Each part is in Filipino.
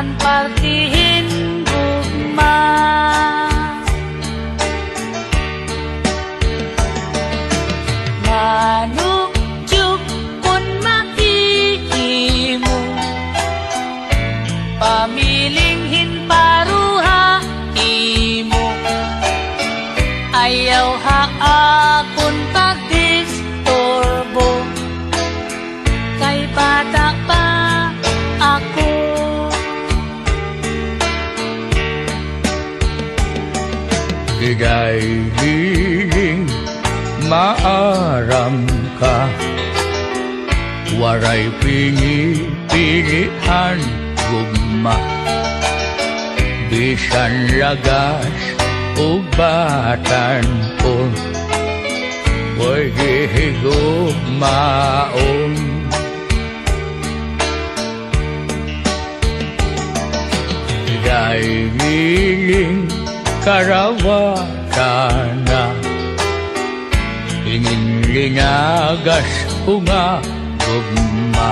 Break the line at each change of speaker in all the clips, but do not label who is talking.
an partihin gugma. Manukjuk kun makihimo, pamilinghin paruha imo. Ayaw haakon pagdisturbo, kay bata pa ako.
Igay hiling maaram ka, waray pingi-pilihan gugma. Bisan lagas o batan ko, huwag higugmaon. Igay hiling karawatan na, ingin linagas ko nga gugma.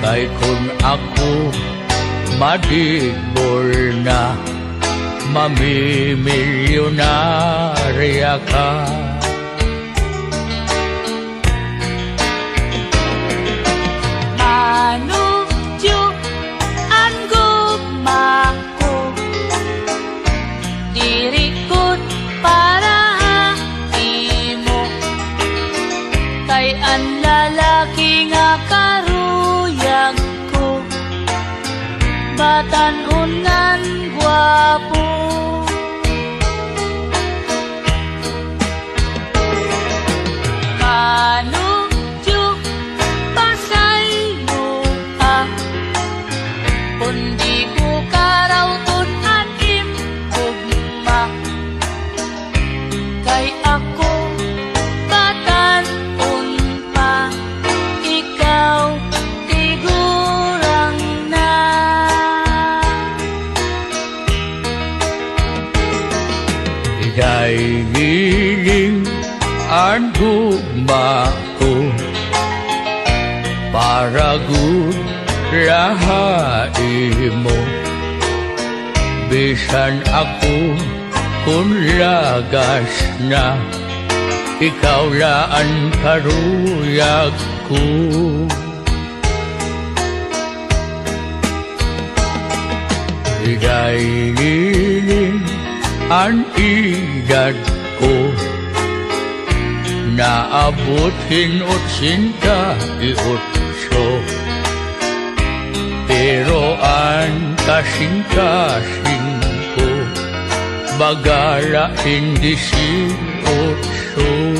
Kay kung ako madibol na, mamimilyonarya ka.
Manukjuk an gugma ko, dirikot para imo. Kay an lalaki nga karuyag ko, batan-on ngan gwapo. Manukjuk pasaylo ka, kundi ko karawton an imugma. Kay ako batan-on pa, ikaw tigurang na.
Igay hiling an gugma ko, para gud lahain mo. Bisan ako kung lagas na, ikaw laan karuyag ko. Igay hiling an edad ko, naabot hinotsinta iotso. Pero ang kasing-kasing ko, bagala hindi si otso.